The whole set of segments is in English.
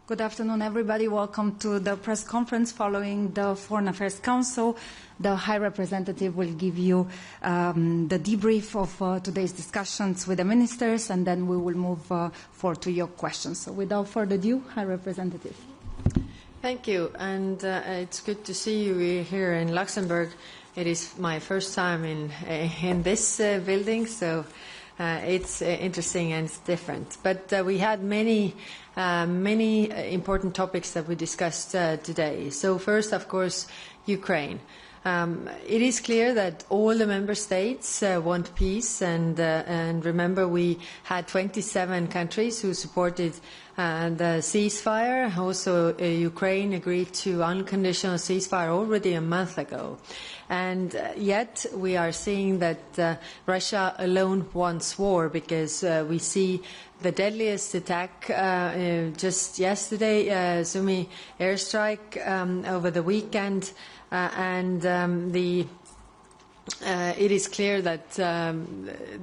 Good afternoon, everybody. Welcome to the press conference following the Foreign Affairs Council. The High Representative will give you the debrief of today's discussions with the ministers, and then we will move forward to your questions. So without further ado, High Representative. Thank you, and it's good to see you here in Luxembourg. It is my first time in this building, so it's interesting and it's different. But we had many important topics that we discussed today. So first, of course, Ukraine. It is clear that all the member states want peace, and remember we had 27 countries who supported the ceasefire. Also, Ukraine agreed to unconditional ceasefire already a month ago. And yet we are seeing that Russia alone wants war, because we see the deadliest attack just yesterday, Sumy airstrike over the weekend, and it is clear that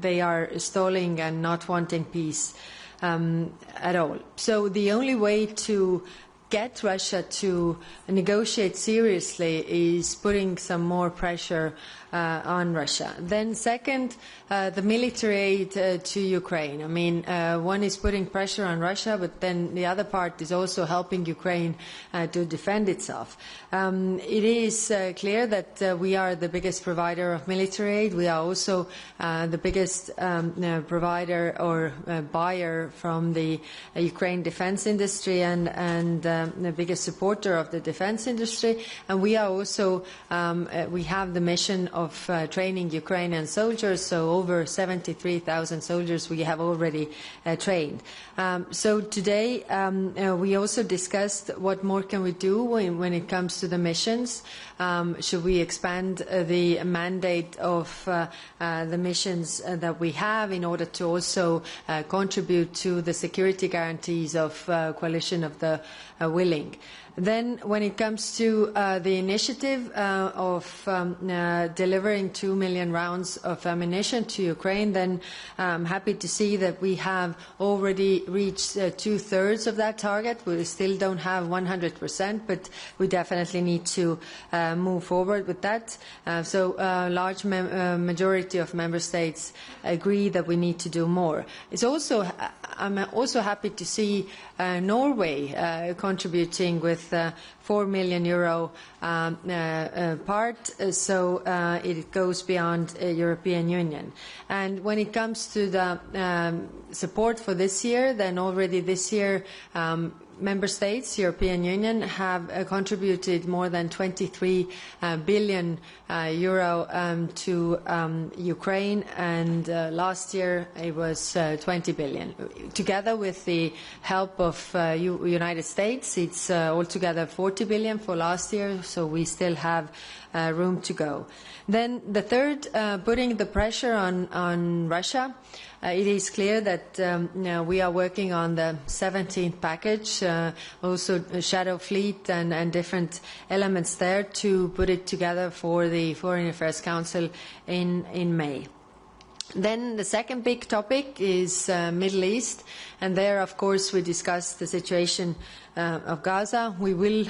they are stalling and not wanting peace at all. So the only way to get Russia to negotiate seriously is putting some more pressure on Russia. Then second, the military aid to Ukraine. I mean, one is putting pressure on Russia, but then the other part is also helping Ukraine to defend itself. It is clear that we are the biggest provider of military aid. We are also the biggest provider or buyer from the Ukraine defense industry, and the biggest supporter of the defense industry. And we are also, we have the mission of training Ukrainian soldiers, so over 73,000 soldiers we have already trained. So today we also discussed what more can we do when it comes to the missions. Should we expand the mandate of the missions that we have in order to also contribute to the security guarantees of coalition of the willing? Then when it comes to the initiative of delivering 2 million rounds of ammunition to Ukraine, then I'm happy to see that we have already reached 2/3 of that target. We still don't have 100%, but we definitely need to move forward with that. So a large majority of member states agree that we need to do more. I'm also happy to see Norway contributing with 4 million euro part, so it goes beyond European Union. And when it comes to the support for this year, then already this year member states, European Union, have contributed more than 23 billion euro to Ukraine, and last year it was 20 billion. Together with the help of United States, it's altogether 40 billion for last year, so we still have room to go. Then the third, putting the pressure on Russia. It is clear that we are working on the 17th package, also Shadow Fleet and different elements there to put it together for the Foreign Affairs Council in May. Then the second big topic is Middle East, and there, of course, we discussed the situation of Gaza. We will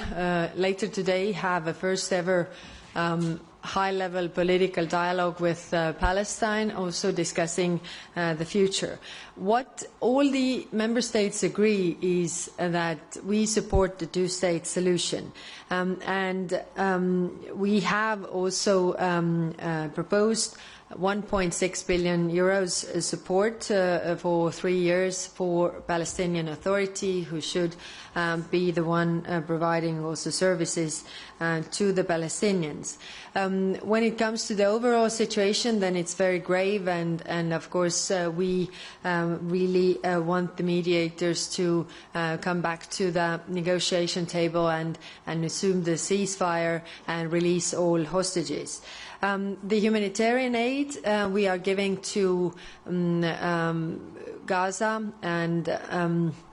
later today have a first ever high-level political dialogue with Palestine, also discussing the future. What all the member states agree is that we support the two-state solution. And we have also proposed 1.6 billion euros support for 3 years for Palestinian Authority, who should be the one providing also services to the Palestinians. When it comes to the overall situation, then it's very grave, and of course we really want the mediators to come back to the negotiation table and assume the ceasefire and release all hostages. The humanitarian aid we are giving to Gaza and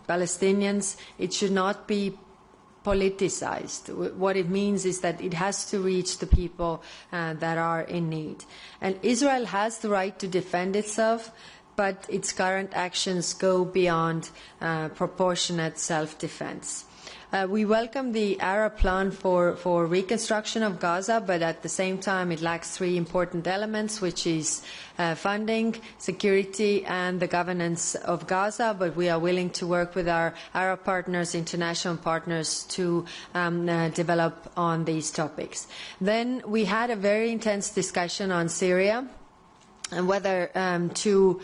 Palestinians, it should not be politicized. What it means is that it has to reach the people that are in need. And Israel has the right to defend itself, but its current actions go beyond proportionate self-defense. We welcome the Arab plan for reconstruction of Gaza, but at the same time it lacks three important elements, which is funding, security and the governance of Gaza, but we are willing to work with our Arab partners, international partners, to develop on these topics. Then we had a very intense discussion on Syria and whether to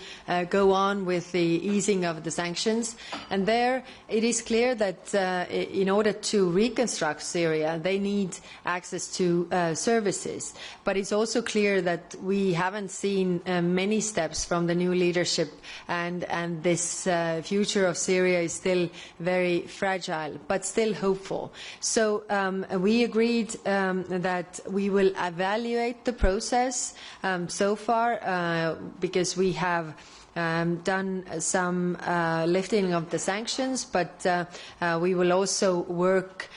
go on with the easing of the sanctions. And there it is clear that in order to reconstruct Syria, they need access to services. But it's also clear that we haven't seen many steps from the new leadership, and this future of Syria is still very fragile, but still hopeful. So we agreed that we will evaluate the process so far, because we have done some lifting of the sanctions, but we will also work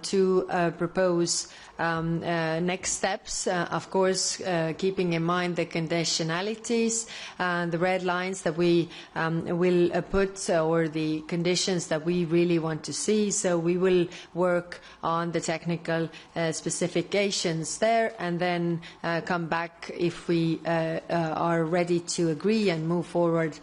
to propose next steps, of course, keeping in mind the conditionalities, the red lines that we will put, or the conditions that we really want to see. So we will work on the technical specifications there, and then come back if we are ready to agree and move forward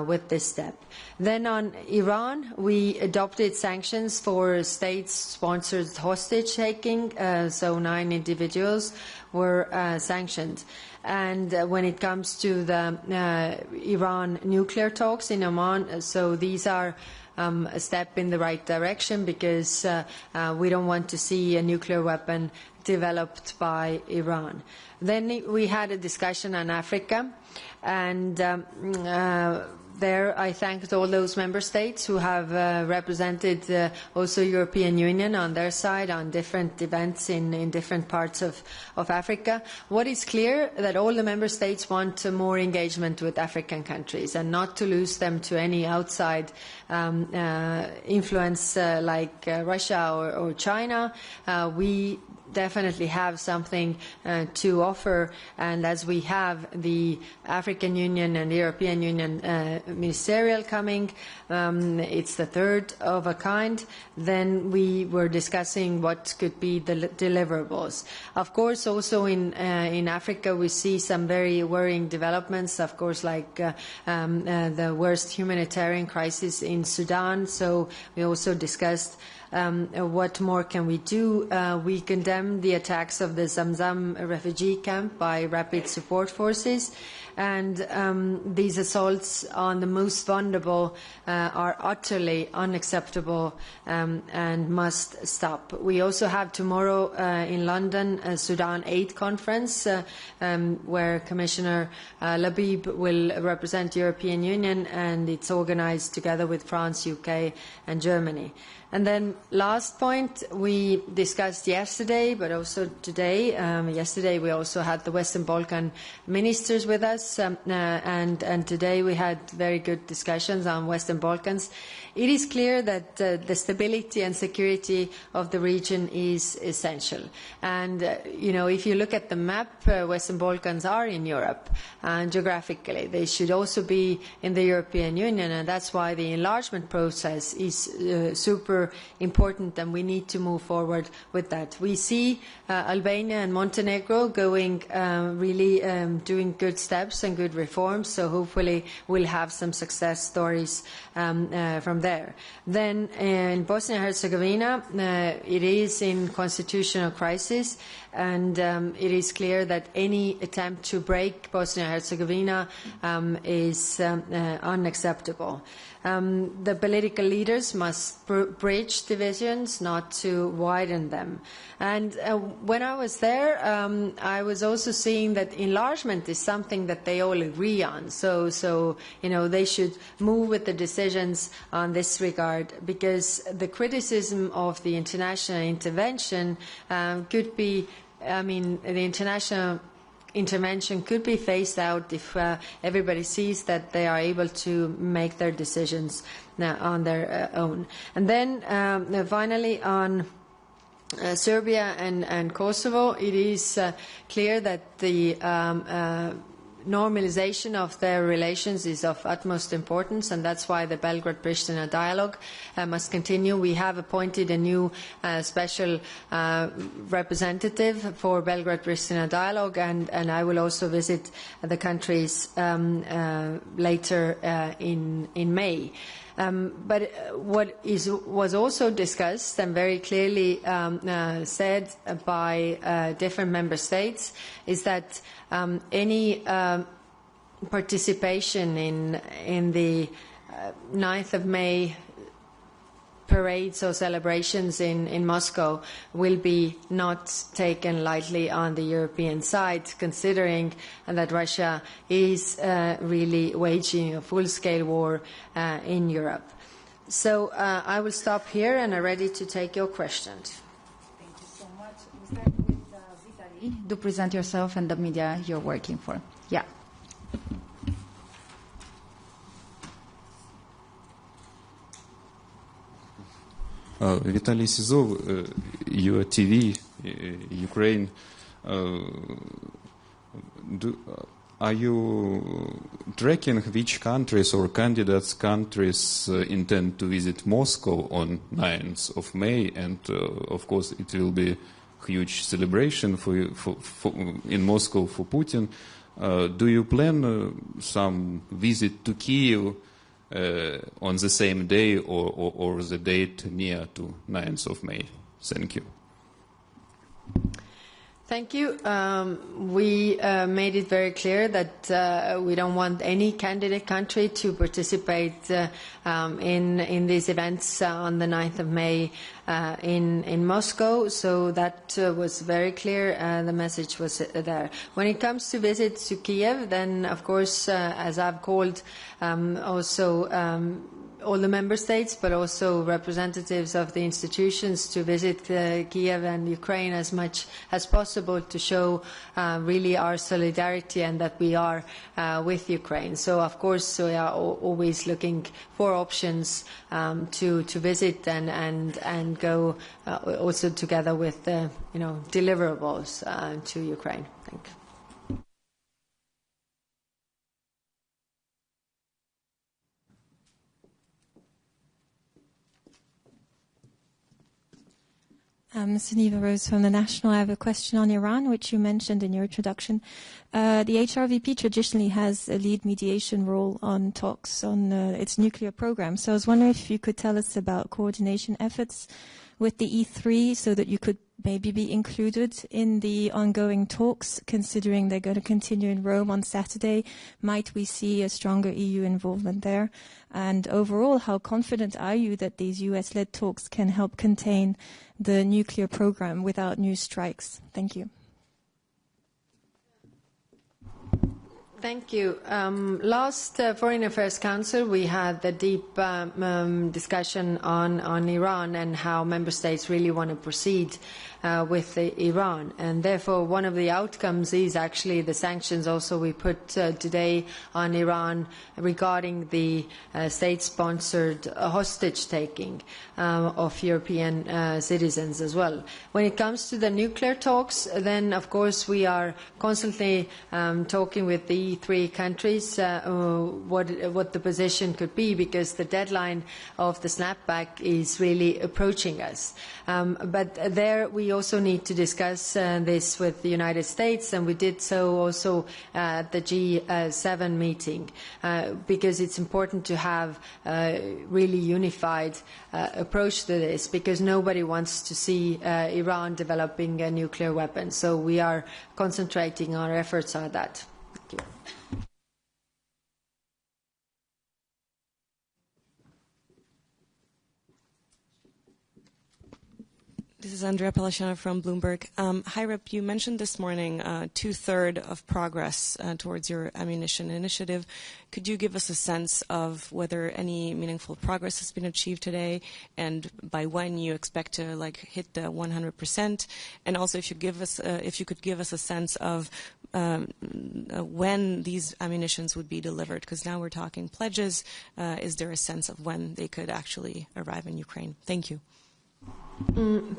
with this step. Then on Iran, we adopted sanctions for state-sponsored hostage-taking, so 9 individuals were sanctioned. And when it comes to the Iran nuclear talks in Oman, so these are a step in the right direction, because we don't want to see a nuclear weapon developed by Iran. Then we had a discussion on Africa, and there I thanked all those member states who have represented also European Union on their side on different events in different parts of Africa. What is clear that all the member states want more engagement with African countries and not to lose them to any outside influence like Russia or China. We definitely have something to offer, and as we have the African Union and European Union ministerial coming, it's the third of a kind, then we were discussing what could be the deliverables. Of course, also in Africa we see some very worrying developments, of course, like the worst humanitarian crisis in Sudan, so we also discussed what more can we do. We condemn the attacks of the Zamzam refugee camp by rapid support forces, and these assaults on the most vulnerable are utterly unacceptable and must stop. We also have tomorrow in London a Sudan Aid Conference where Commissioner Labib will represent the European Union, and it's organized together with France, UK and Germany. And then last point, we discussed yesterday, but also today. Yesterday we also had the Western Balkan ministers with us, and today we had very good discussions on Western Balkans. It is clear that the stability and security of the region is essential. And, if you look at the map, Western Balkans are in Europe, and geographically. They should also be in the European Union, and that's why the enlargement process is super important, and we need to move forward with that. We see Albania and Montenegro going really doing good steps and good reforms, so hopefully we'll have some success stories from there. Then in Bosnia and Herzegovina, it is in constitutional crisis, and it is clear that any attempt to break Bosnia and Herzegovina is unacceptable. The political leaders must bridge divisions, not to widen them. And when I was there, I was also seeing that enlargement is something that they all agree on. So they should move with the decisions on this regard, because the criticism of the international intervention could be, the international intervention could be phased out if everybody sees that they are able to make their decisions on their own. And then finally on Serbia and Kosovo, it is clear that the normalization of their relations is of utmost importance, and that's why the Belgrade-Pristina dialogue must continue. We have appointed a new special representative for Belgrade-Pristina dialogue, and I will also visit the countries later in May. But what was also discussed and very clearly said by different member states is that any participation in the 9th of May parades or celebrations in Moscow will be not taken lightly on the European side, considering that Russia is really waging a full-scale war in Europe. So I will stop here and I'm ready to take your questions. Thank you so much. We start with Vitaly. Do present yourself and the media you're working for. Yeah. Vitaly Sizov, your TV, Ukraine. Are you tracking which countries or candidates countries intend to visit Moscow on 9th of May? And of course, it will be a huge celebration in Moscow for Putin. Do you plan some visit to Kyiv on the same day or the date near to 9th of May? Thank you. Thank you. We made it very clear that we don't want any candidate country to participate in these events on the 9th of May in Moscow. So that was very clear. The message was there. When it comes to visits to Kiev, then of course, as I've called also all the member states, but also representatives of the institutions to visit Kiev and Ukraine as much as possible to show really our solidarity and that we are with Ukraine. So, of course, we are always looking for options to visit and go also together with deliverables to Ukraine. Thank you. Suneva Rose from The National. I have a question on Iran, which you mentioned in your introduction. The HRVP traditionally has a lead mediation role on talks on its nuclear program. So I was wondering if you could tell us about coordination efforts with the E3 so that you could maybe be included in the ongoing talks, considering they're going to continue in Rome on Saturday. Might we see a stronger EU involvement there? And overall, how confident are you that these US-led talks can help contain the nuclear program without new strikes? Thank you. Thank you. Last Foreign Affairs Council, we had the deep discussion on Iran and how member states really want to proceed with Iran. And therefore, one of the outcomes is actually the sanctions also we put today on Iran regarding the state-sponsored hostage-taking of European citizens as well. When it comes to the nuclear talks, then, of course, we are constantly talking with the three countries what the position could be, because the deadline of the snapback is really approaching us. But there we also need to discuss this with the United States, and we did so also at the G7 meeting, because it's important to have a really unified approach to this, because nobody wants to see Iran developing a nuclear weapon. So we are concentrating our efforts on that. Thank you. This is Andrea Pallasciano from Bloomberg. High Rep, you mentioned this morning 2/3 of progress towards your ammunition initiative. Could you give us a sense of whether any meaningful progress has been achieved today, and by when you expect to hit the 100%? And also, if you could give us a sense of when these ammunitions would be delivered, because now we're talking pledges. Is there a sense of when they could actually arrive in Ukraine? Thank you.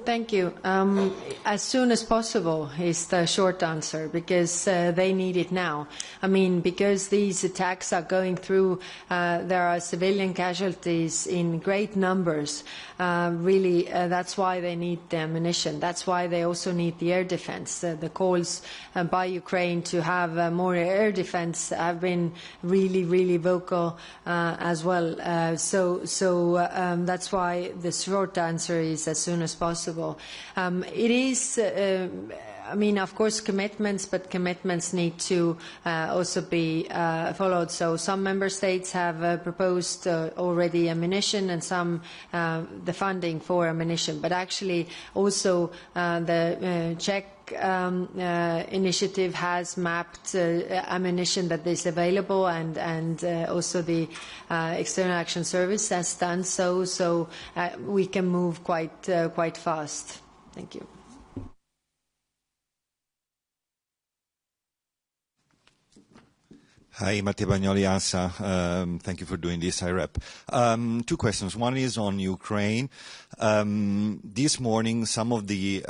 Thank you. As soon as possible is the short answer, because they need it now. I mean, because these attacks are going through, there are civilian casualties in great numbers. Really, that's why they need the ammunition. That's why they also need the air defense. The calls by Ukraine to have more air defense have been really, really vocal as well. So that's why the short answer is as soon as possible. It is, I mean, of course, commitments, but commitments need to also be followed. So some member states have proposed already ammunition, and some the funding for ammunition. But actually, also the Czech initiative has mapped ammunition that is available, and also the External Action Service has done so. So we can move quite fast. Thank you. Hi, Matteo Bagnoli, ANSA. Thank you for doing this, IREP. Two questions. One is on Ukraine. This morning, some of the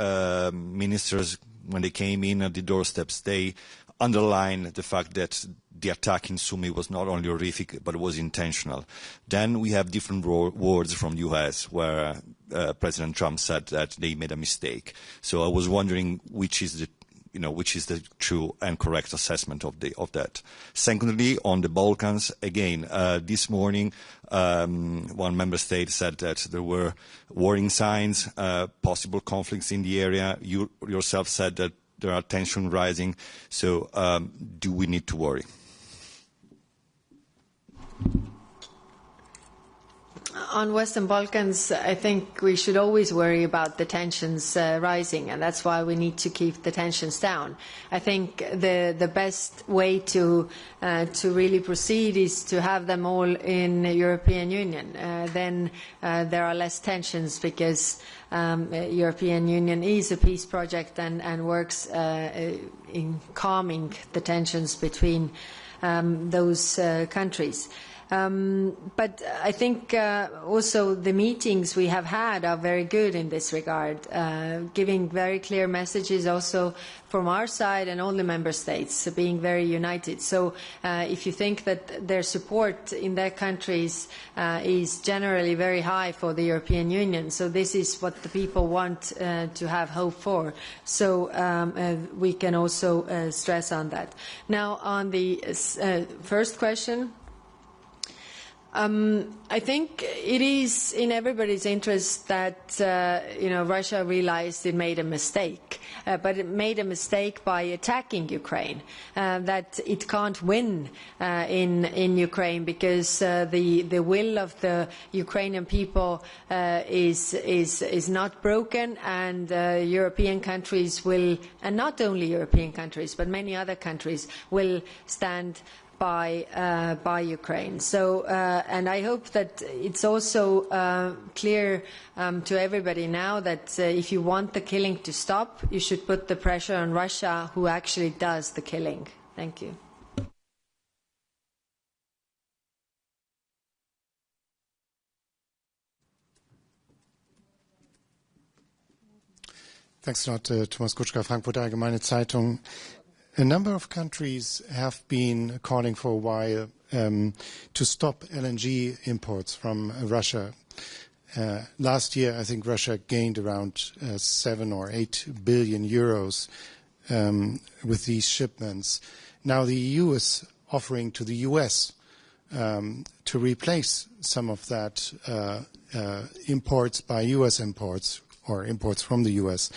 ministers, when they came in at the doorsteps, they underlined the fact that the attack in Sumy was not only horrific, but was intentional. Then we have different words from the US, where President Trump said that they made a mistake. So I was wondering which is the true and correct assessment of that. Secondly, on the Balkans, again, this morning, one member state said that there were warning signs, possible conflicts in the area. You yourself said that there are tensions rising. So do we need to worry? On Western Balkans, I think we should always worry about the tensions rising, and that's why we need to keep the tensions down. I think the best way to really proceed is to have them all in the European Union. Then there are less tensions, because European Union is a peace project and works in calming the tensions between those countries. But I think also the meetings we have had are very good in this regard, giving very clear messages also from our side and all the member states, being very united. So if you think that their support in their countries is generally very high for the European Union, so this is what the people want to have hope for. So we can also stress on that. Now, on the first question, I think it is in everybody's interest that Russia realized it made a mistake, but it made a mistake by attacking Ukraine. That it can't win in Ukraine, because the will of the Ukrainian people is not broken, and European countries will, and not only European countries, but many other countries will stand by Ukraine. So, and I hope that it's also clear to everybody now that if you want the killing to stop, you should put the pressure on Russia, who actually does the killing. Thank you. Thanks a lot, Thomas Kutschka, Frankfurter Allgemeine Zeitung. A number of countries have been calling for a while to stop LNG imports from Russia. Last year, I think Russia gained around 7 or 8 billion euros with these shipments. Now the EU is offering to the US to replace some of that imports by US imports, or imports from the US.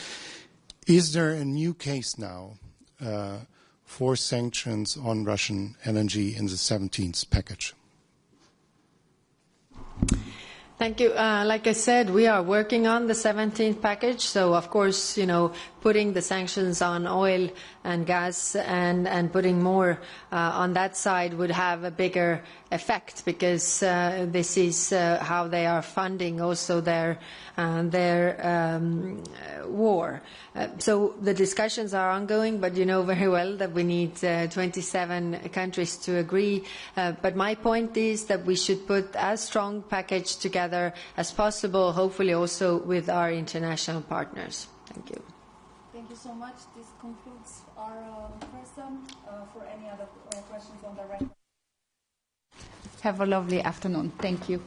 Is there a new case now for sanctions on Russian LNG in the 17th package? Thank you. Like I said, we are working on the 17th package. So, of course, putting the sanctions on oil and gas and putting more on that side would have a bigger effect, because this is how they are funding also their war. So the discussions are ongoing, but you know very well that we need 27 countries to agree. But my point is that we should put as strong package together as possible, hopefully also with our international partners. Thank you. Thank you so much. This concludes our person. For any other questions on the record. Have a lovely afternoon. Thank you.